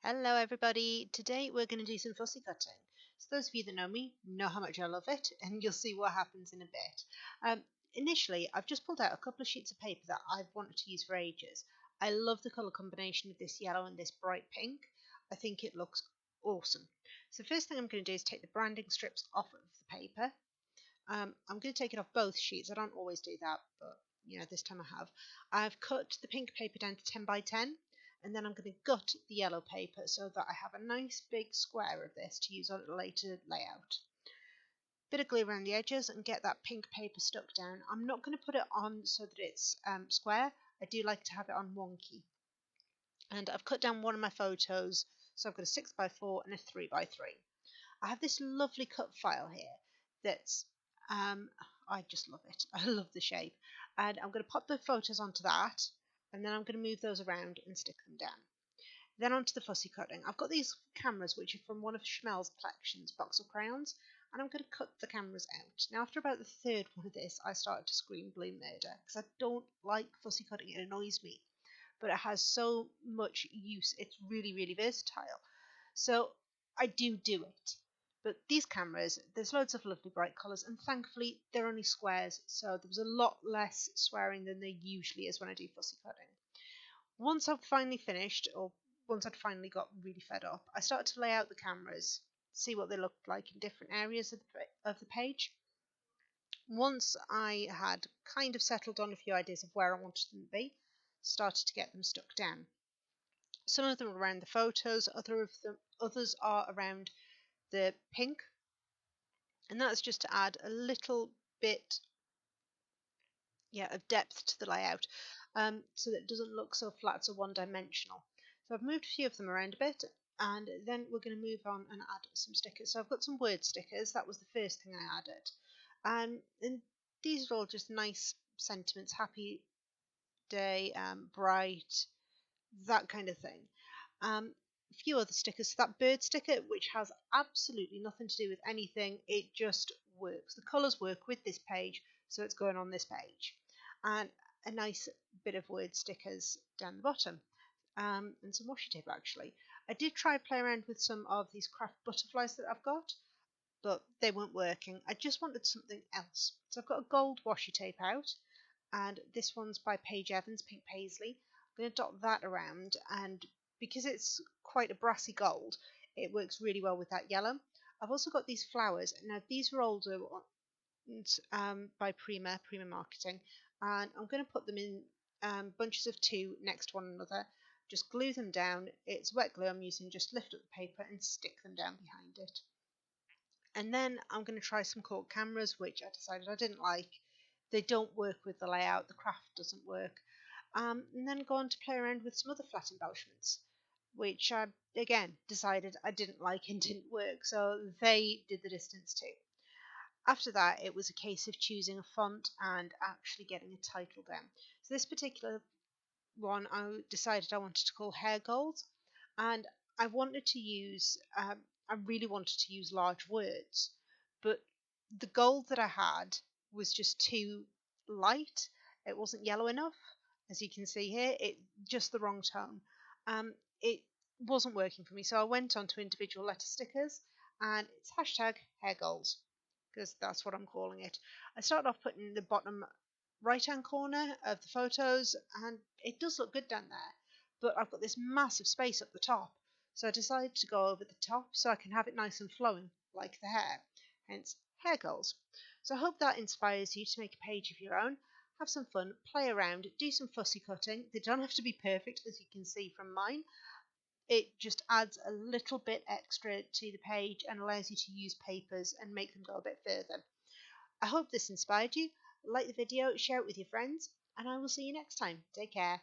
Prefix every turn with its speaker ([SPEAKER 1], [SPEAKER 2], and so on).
[SPEAKER 1] Hello everybody, today we're going to do some fussy cutting. So those of you that know me know how much I love it, and you'll see what happens in a bit. Initially I've just pulled out a couple of sheets of paper that I've wanted to use for ages. I love the colour combination of this yellow and this bright pink. I think it looks awesome. So the first thing I'm going to do is take the branding strips off of the paper. I'm going to take it off both sheets. I don't always do that, but this time I have. I've cut the pink paper down to 10 by 10, and then I'm going to gut the yellow paper so that I have a nice big square of this to use on a later layout. Bit of glue around the edges and get that pink paper stuck down. I'm not going to put it on so that it's square. I do like to have it on wonky. And I've cut down one of my photos, so I've got a 6 by 4 and a 3 by 3. I have this lovely cut file here that's I just love it. I love the shape, and I'm going to pop the photos onto that, and then I'm going to move those around and stick them down. Then onto the fussy cutting. I've got these cameras which are from one of Schmel's collections, box of crayons, and I'm going to cut the cameras out. Now after about the third one of this, I started to scream blue murder because I don't like fussy cutting. It annoys me, but it has so much use. It's really versatile, so I do it. But these cameras, there's loads of lovely bright colours, and thankfully they're only squares, so there was a lot less swearing than there usually is when I do fussy cutting. Once I've finally finished, or once I'd finally got really fed up, I started to lay out the cameras, see what they looked like in different areas of the page. Once I had kind of settled on a few ideas of where I wanted them to be, started to get them stuck down. Some of them are around the photos, others are around the pink, and that's just to add a little bit of depth to the layout, so that it doesn't look so flat, so one-dimensional. So I've moved a few of them around a bit, and then we're going to move on and add some stickers. So I've got some word stickers. That was the first thing I added, and these are all just nice sentiments: happy day, bright, that kind of thing. A few other stickers. So that bird sticker, which has absolutely nothing to do with anything, it just works. The colours work with this page, so it's going on this page. And a nice bit of word stickers down the bottom, and some washi tape actually. I did try play around with some of these craft butterflies that I've got, but they weren't working. I just wanted something else. So I've got a gold washi tape out, and this one's by Paige Evans, Pink Paisley. I'm going to dot that around, and because it's quite a brassy gold, it works really well with that yellow. I've also got these flowers. Now these are older ones, by Prima Marketing, and I'm going to put them in bunches of 2 next to one another. Just glue them down. It's wet glue I'm using. Just lift up the paper and stick them down behind it. And then I'm going to try some cork cameras, which I decided I didn't like. They don't work with the layout. The craft doesn't work. And then go on to play around with some other flat embellishments, which I again decided I didn't like and didn't work, so they did the distance too. After that, it was a case of choosing a font and actually getting a title down. So this particular one I decided I wanted to call Hairgoals, and I wanted to use I really wanted to use large words, but the gold that I had was just too light. It wasn't yellow enough, as you can see here. It just the wrong tone. It wasn't working for me, so I went on to individual letter stickers, and it's hashtag Hairgoals because that's what I'm calling it. I started off putting the bottom right hand corner of the photos, and it does look good down there, but I've got this massive space up the top, so I decided to go over the top so I can have it nice and flowing like the hair, hence Hairgoals. So I hope that inspires you to make a page of your own. Have some fun, play around, do some fussy cutting. They don't have to be perfect, as you can see from mine. It just adds a little bit extra to the page and allows you to use papers and make them go a bit further. I hope this inspired you. Like the video, share it with your friends, and I will see you next time. Take care.